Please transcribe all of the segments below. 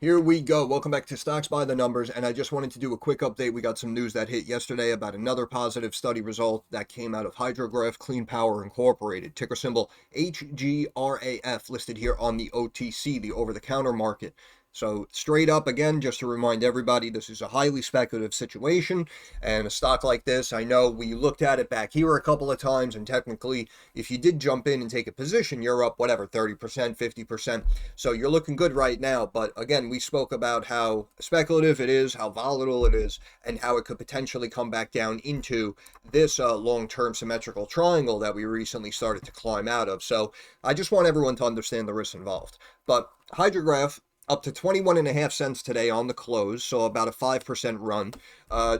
Here we go. Welcome back to Stocks by the Numbers, and I just wanted to do a quick update. We got some news that hit yesterday about another positive study result that came out of HydroGraph Clean Power Incorporated, ticker symbol HGRAF, listed here on the OTC, the over-the-counter market. So straight up again, just to remind everybody, this is a highly speculative situation, and a stock like this, I know we looked at it back here a couple of times, and technically, if you did jump in and take a position, you're up, whatever, 30%, 50%. So you're looking good right now. But again, we spoke about how speculative it is, how volatile it is, and how it could potentially come back down into this long-term symmetrical triangle that we recently started to climb out of. So I just want everyone to understand the risks involved. But HydroGraph, up to 21.5 cents today on the close, so about a 5% run.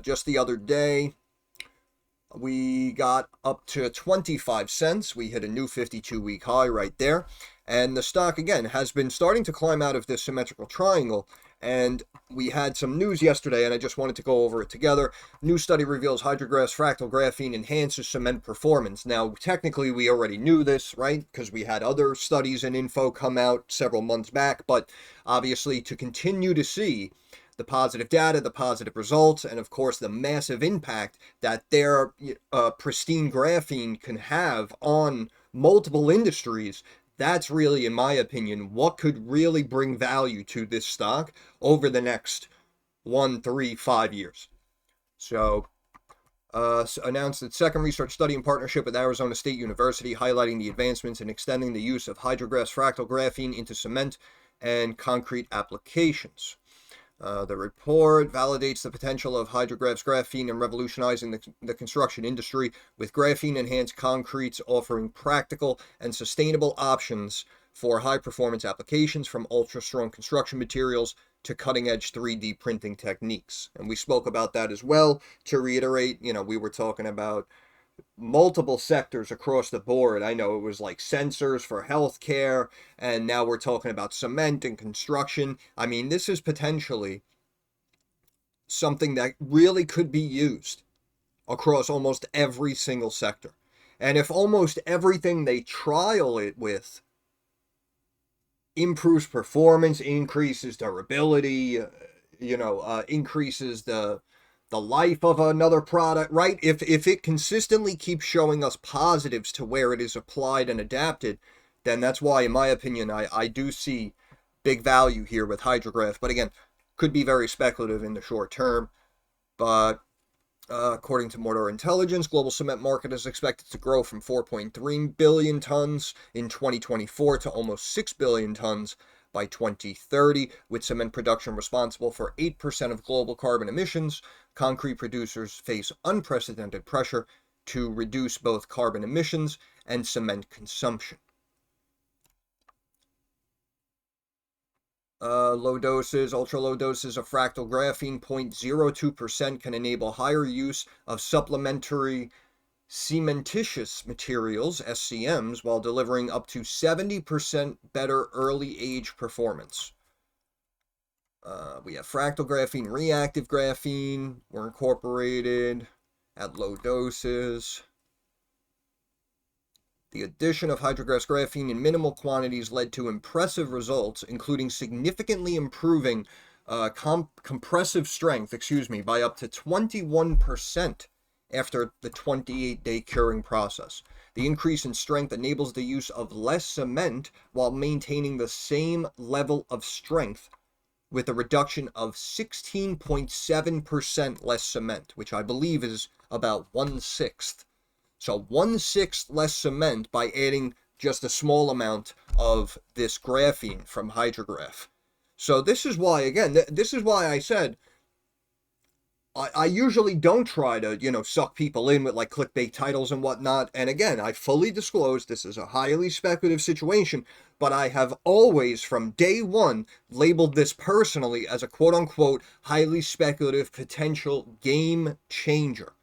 Just the other day, we got up to 25 cents. We hit a new 52-week high right there. And the stock, again, has been starting to climb out of this symmetrical triangle. And we had some news yesterday, and I just wanted to go over it together. New study reveals HydroGraph's fractal graphene enhances cement performance. Now, technically, we already knew this, right? Because we had other studies and info come out several months back. But obviously, to continue to see the positive data, the positive results, and of course the massive impact that their pristine graphene can have on multiple industries, that's really, in my opinion, what could really bring value to this stock over the next 1, 3, 5 years. So, announced its second research study in partnership with Arizona State University, highlighting the advancements in extending the use of HydroGraph's fractal graphene into cement and concrete applications. The report validates the potential of HydroGraph's graphene in revolutionizing the construction industry, with graphene-enhanced concretes offering practical and sustainable options for high-performance applications, from ultra-strong construction materials to cutting-edge 3D printing techniques. And we spoke about that as well. To reiterate, we were talking about multiple sectors across the board. I know it was like sensors for healthcare, and now we're talking about cement and construction. I mean, this is potentially something that really could be used across almost every single sector. And if almost everything they trial it with improves performance, increases durability, increases the life of another product, right? If it consistently keeps showing us positives to where it is applied and adapted, then that's why, in my opinion, I do see big value here with HydroGraph. But again, could be very speculative in the short term. But according to Mortar Intelligence, global cement market is expected to grow from 4.3 billion tons in 2024 to almost 6 billion tons by 2030, with cement production responsible for 8% of global carbon emissions. Concrete producers face unprecedented pressure to reduce both carbon emissions and cement consumption. Low doses, ultra low doses of fractal graphene, 0.02%, can enable higher use of supplementary cementitious materials, SCMs, while delivering up to 70% better early age performance. We have fractal graphene, reactive graphene were incorporated at low doses. The addition of HydroGraph's graphene in minimal quantities led to impressive results, including significantly improving compressive strength, by up to 21% after the 28-day curing process. The increase in strength enables the use of less cement while maintaining the same level of strength, with a reduction of 16.7% less cement, which I believe is about 1/6. So 1/6 less cement by adding just a small amount of this graphene from HydroGraph. So this is why, again, this is why I said I usually don't try to, suck people in with like clickbait titles and whatnot. And again, I fully disclose this is a highly speculative situation, but I have always, from day one, labeled this personally as a quote-unquote highly speculative potential game changer,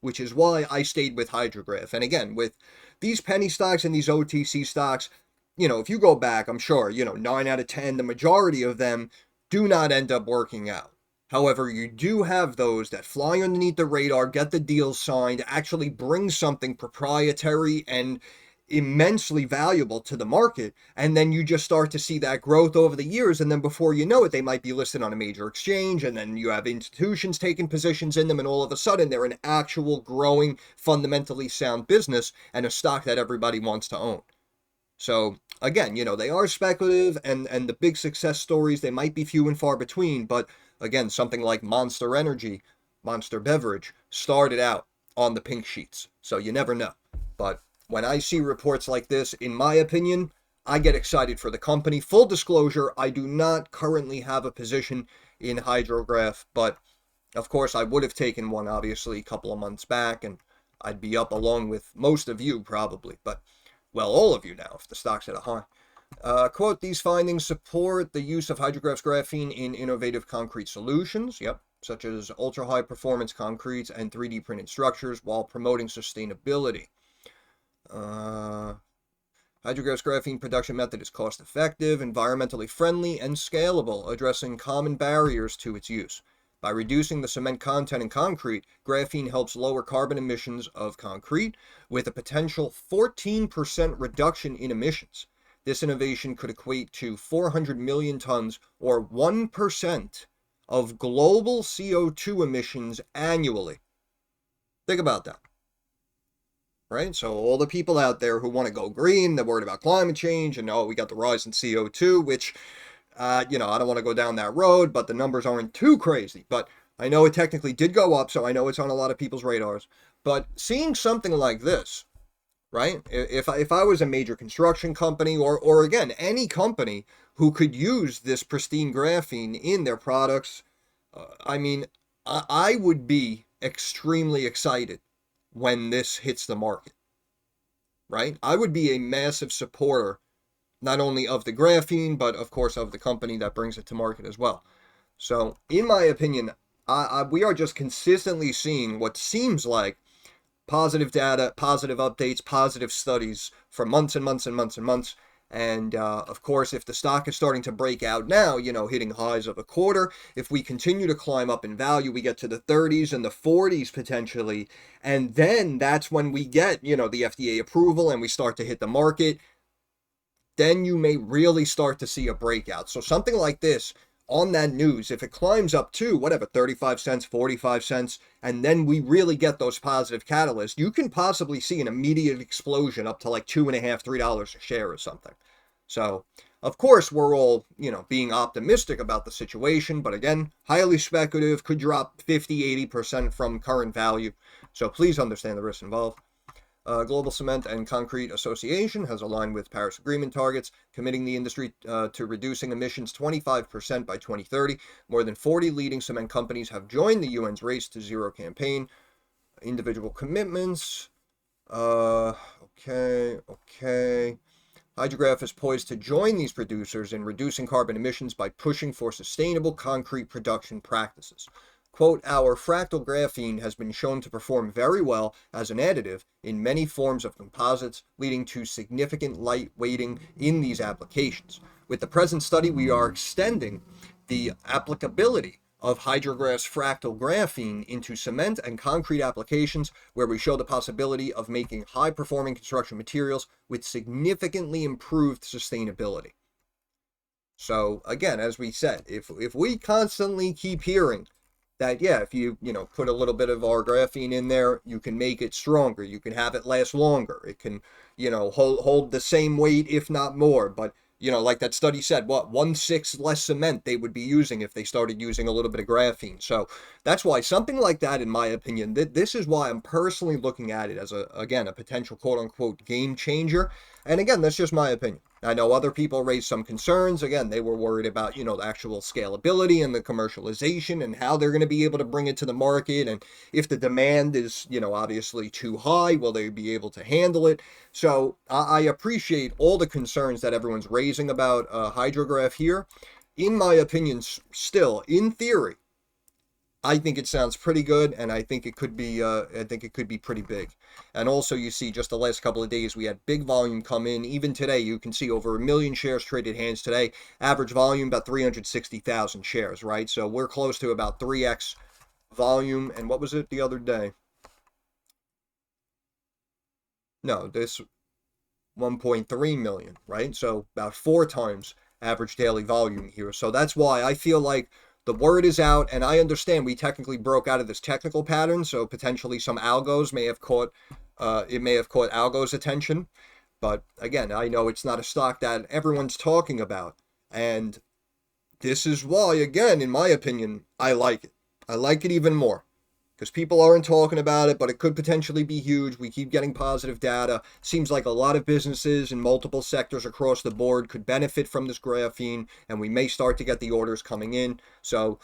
which is why I stayed with HydroGraph. And again, with these penny stocks and these OTC stocks, if you go back, I'm sure, 9 out of 10, the majority of them do not end up working out. However, you do have those that fly underneath the radar, get the deals signed, actually bring something proprietary and immensely valuable to the market, and then you just start to see that growth over the years, and then before you know it, they might be listed on a major exchange, and then you have institutions taking positions in them, and all of a sudden they're an actual growing, fundamentally sound business and a stock that everybody wants to own. So again, they are speculative, and the big success stories, they might be few and far between, but again, something like Monster Energy, Monster Beverage, started out on the pink sheets, so you never know. But when I see reports like this, in my opinion, I get excited for the company. Full disclosure, I do not currently have a position in HydroGraph, but of course I would have taken one, obviously, a couple of months back, and I'd be up along with most of you probably, but, well, all of you now, if the stock's at a high. Quote, these findings support the use of HydroGraph's graphene in innovative concrete solutions, such as ultra-high performance concretes and 3D printed structures, while promoting sustainability. HydroGraph's graphene production method is cost-effective, environmentally friendly, and scalable, addressing common barriers to its use. By reducing the cement content in concrete, graphene helps lower carbon emissions of concrete, with a potential 14% reduction in emissions. This innovation could equate to 400 million tons, or 1% of global CO2 emissions annually. Think about that. Right? So all the people out there who want to go green, they're worried about climate change, and we got the rise in CO2, which, I don't want to go down that road, but the numbers aren't too crazy. But I know it technically did go up, so I know it's on a lot of people's radars. But seeing something like this, right? If I was a major construction company, or again, any company who could use this pristine graphene in their products, I would be extremely excited when this hits the market, right? I would be a massive supporter, not only of the graphene, but of course of the company that brings it to market as well. So in my opinion, we are just consistently seeing what seems like positive data, positive updates, positive studies for months and months and months and months. And of course, if the stock is starting to break out now, hitting highs of a quarter, if we continue to climb up in value, we get to the 30s and the 40s potentially. And then that's when we get, the FDA approval and we start to hit the market. Then you may really start to see a breakout. So something like this on that news, if it climbs up to whatever, 35 cents, 45 cents, and then we really get those positive catalysts, you can possibly see an immediate explosion up to like $2.50, $3 a share or something. So, of course, we're all, being optimistic about the situation, but again, highly speculative, could drop 50, 80% from current value. So please understand the risks involved. Global Cement and Concrete Association has aligned with Paris Agreement targets, committing the industry to reducing emissions 25% by 2030. More than 40 leading cement companies have joined the UN's Race to Zero campaign. Individual commitments. Okay. HydroGraph is poised to join these producers in reducing carbon emissions by pushing for sustainable concrete production practices. Quote, our fractal graphene has been shown to perform very well as an additive in many forms of composites, leading to significant light weighting in these applications. With the present study, we are extending the applicability of HydroGraph's fractal graphene into cement and concrete applications, where we show the possibility of making high-performing construction materials with significantly improved sustainability. So again, as we said, if we constantly keep hearing that, if you put a little bit of our graphene in there, you can make it stronger, you can have it last longer, it can hold the same weight if not more, but like that study said, 1/6 less cement they would be using if they started using a little bit of graphene. So that's why something like that, in my opinion, this is why I'm personally looking at it as a potential quote-unquote game changer. And again, that's just my opinion. I know other people raised some concerns. Again, they were worried about, the actual scalability and the commercialization and how they're going to be able to bring it to the market. And if the demand is, obviously too high, will they be able to handle it? So I appreciate all the concerns that everyone's raising about HydroGraph here. In my opinion, still, in theory, I think it sounds pretty good, and I think it could be pretty big. And also, you see, just the last couple of days, we had big volume come in. Even today, you can see over 1 million shares traded hands today. Average volume about 360,000 shares, right? So we're close to about 3x volume. And what was it the other day? No, this 1.3 million, right? So about 4 times average daily volume here. So that's why I feel like the word is out, and I understand we technically broke out of this technical pattern, so potentially some algos may have caught it may have caught algos attention. But again, I know it's not a stock that everyone's talking about, and this is why, again, in my opinion, I like it. I like it even more because people aren't talking about it, but it could potentially be huge. We keep getting positive data. Seems like a lot of businesses in multiple sectors across the board could benefit from this graphene, and we may start to get the orders coming in. So,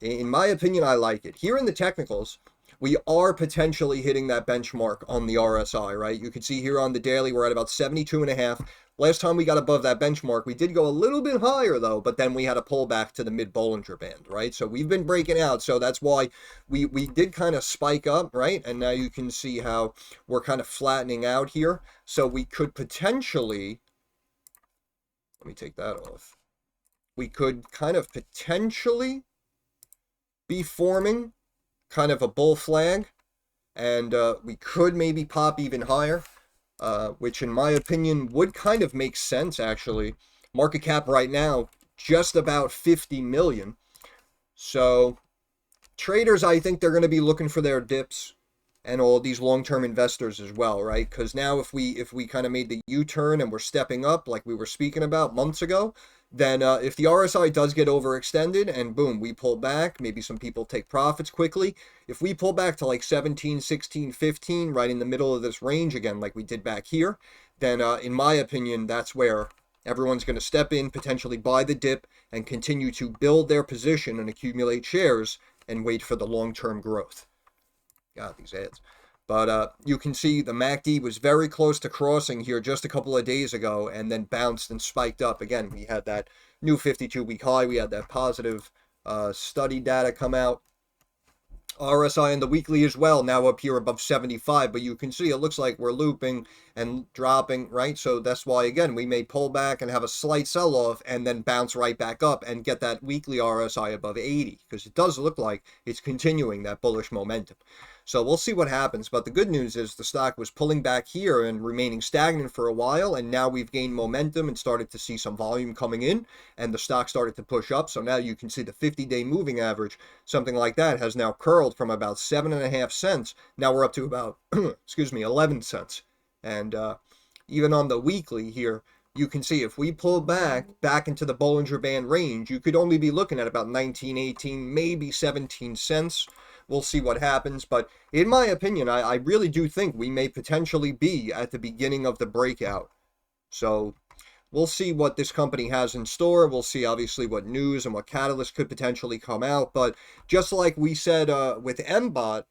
in my opinion, I like it. Here in the technicals, we are potentially hitting that benchmark on the RSI, right? You can see here on the daily, we're at about 72.5. Last time we got above that benchmark, we did go a little bit higher though, but then we had a pullback to the mid Bollinger Band, right? So we've been breaking out. So that's why we did kind of spike up, right? And now you can see how we're kind of flattening out here. So we could potentially, let me take that off. We could kind of potentially be forming kind of a bull flag, and we could maybe pop even higher, which in my opinion would kind of make sense actually. Market cap right now just about 50 million. So traders, I think they're going to be looking for their dips, and all these long-term investors as well, right? Because now if we kind of made the U-turn and we're stepping up like we were speaking about months ago, then if the RSI does get overextended and boom, we pull back, maybe some people take profits quickly. If we pull back to like 17, 16, 15, right in the middle of this range again, like we did back here, then in my opinion, that's where everyone's going to step in, potentially buy the dip, and continue to build their position and accumulate shares and wait for the long-term growth. God, these ads. But you can see the MACD was very close to crossing here just a couple of days ago and then bounced and spiked up. Again, we had that new 52-week high. We had that positive study data come out. RSI in the weekly as well, now up here above 75, but you can see it looks like we're looping and dropping, right? So that's why, again, we may pull back and have a slight sell-off and then bounce right back up and get that weekly RSI above 80, because it does look like it's continuing that bullish momentum. So we'll see what happens, but the good news is the stock was pulling back here and remaining stagnant for a while, and now we've gained momentum and started to see some volume coming in, and the stock started to push up. So now you can see the 50-day moving average, something like that, has now curled from about 7.5 cents. Now we're up to about, 11 cents. And even on the weekly here, you can see if we pull back into the Bollinger Band range, you could only be looking at about 19, 18, maybe 17 cents. We'll see what happens. But in my opinion, I really do think we may potentially be at the beginning of the breakout. So we'll see what this company has in store. We'll see, obviously, what news and what catalyst could potentially come out. But just like we said with MBOT,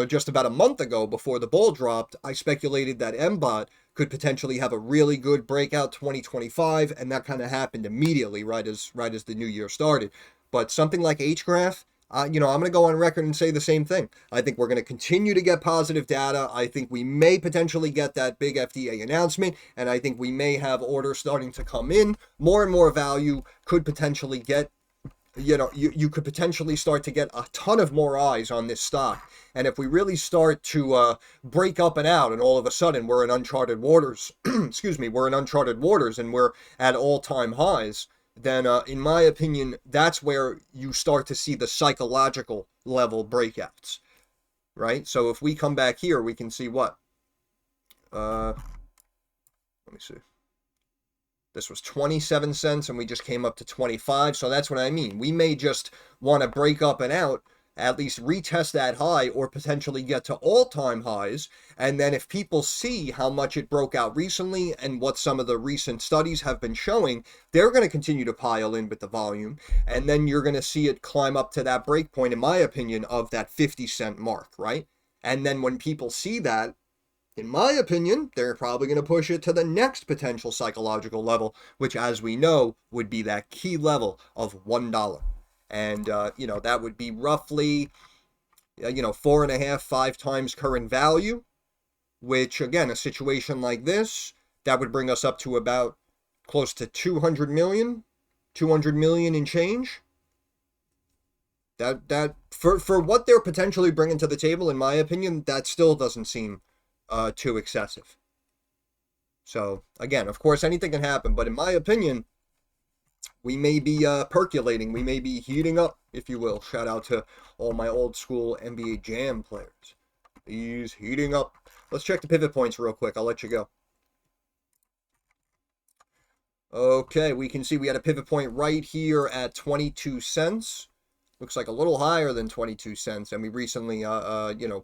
just about a month ago before the bull dropped, I speculated that MBOT could potentially have a really good breakout 2025, and that kind of happened immediately, right as the new year started. But something like HGRAF, I'm going to go on record and say the same thing. I think we're going to continue to get positive data. I think we may potentially get that big FDA announcement, and I think we may have orders starting to come in. More and more value could potentially get, you could potentially start to get a ton of more eyes on this stock. And if we really start to break up and out, and all of a sudden we're in uncharted waters, we're in uncharted waters and we're at all-time highs, then in my opinion, that's where you start to see the psychological level breakouts, right? So if we come back here, we can see what? Let me see. This was 27 cents and we just came up to 25. So that's what I mean. We may just want to break up and out, at least retest that high, or potentially get to all-time highs. And then if people see how much it broke out recently and what some of the recent studies have been showing, they're going to continue to pile in with the volume. And then you're going to see it climb up to that break point, in my opinion, of that 50-cent mark, right? And then when people see that, in my opinion, they're probably going to push it to the next potential psychological level, which, as we know, would be that key level of $1. And, that would be roughly, 4.5, 5 times current value, which, again, a situation like this, that would bring us up to about close to 200 million in change. That for what they're potentially bringing to the table, in my opinion, that still doesn't seem too excessive. So again, of course, anything can happen, but in my opinion, we may be percolating. We may be heating up, if you will. Shout out to all my old school NBA Jam players. He's heating up. Let's check the pivot points real quick. I'll let you go. Okay, we can see we had a pivot point right here at 22 cents. Looks like a little higher than 22 cents, and we recently,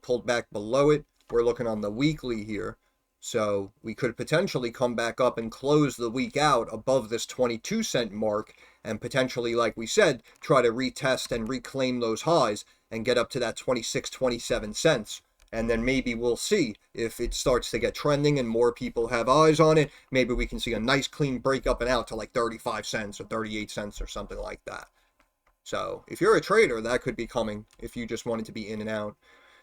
pulled back below it. We're looking on the weekly here. So we could potentially come back up and close the week out above this 22-cent mark and potentially, like we said, try to retest and reclaim those highs and get up to that 26, 27 cents. And then maybe we'll see if it starts to get trending and more people have eyes on it. Maybe we can see a nice clean break up and out to like 35 cents or 38 cents or something like that. So if you're a trader, that could be coming if you just wanted to be in and out.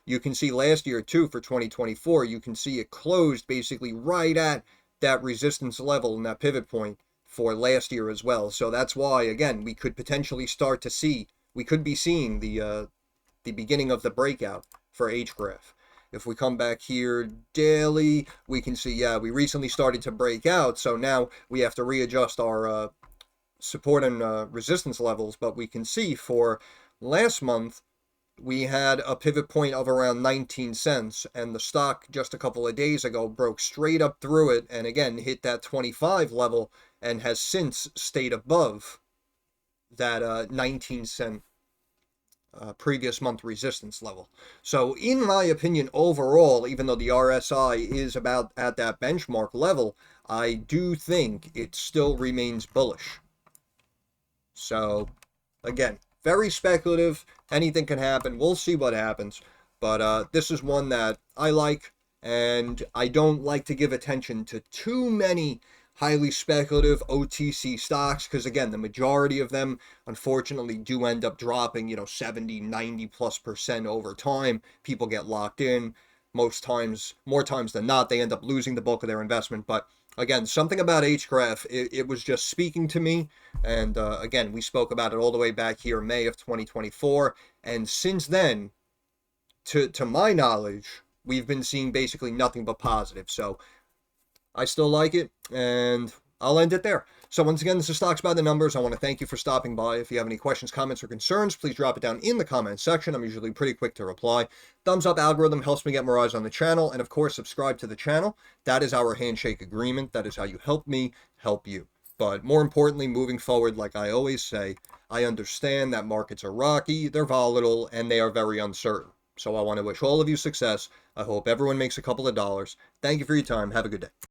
You can see last year too, for 2024, you can see it closed basically right at that resistance level and that pivot point for last year as well. So that's why, again, we could potentially start to see, we could be seeing the beginning of the breakout for HGRAF. If we come back here daily, we can see, yeah, we recently started to break out. So now we have to readjust our support and resistance levels. But we can see for last month, we had a pivot point of around 19 cents, and the stock just a couple of days ago broke straight up through it and again hit that 25 level and has since stayed above that 19 cent previous month resistance level. So in my opinion, overall, even though the RSI is about at that benchmark level, I do think it still remains bullish. So again, very speculative. Anything can happen. We'll see what happens. But this is one that I like, and I don't like to give attention to too many highly speculative OTC stocks because, again, the majority of them, unfortunately, do end up dropping, 70, 90+% over time. People get locked in. Most times, more times than not, they end up losing the bulk of their investment. But again, something about HGRAF, it was just speaking to me. And again, we spoke about it all the way back here, May of 2024. And since then, to my knowledge, we've been seeing basically nothing but positive. So I still like it, and I'll end it there. So once again, this is Stocks by the Numbers. I want to thank you for stopping by. If you have any questions, comments, or concerns, please drop it down in the comments section. I'm usually pretty quick to reply. Thumbs up algorithm helps me get more eyes on the channel. And of course, subscribe to the channel. That is our handshake agreement. That is how you help me help you. But more importantly, moving forward, like I always say, I understand that markets are rocky, they're volatile, and they are very uncertain. So I want to wish all of you success. I hope everyone makes a couple of dollars. Thank you for your time. Have a good day.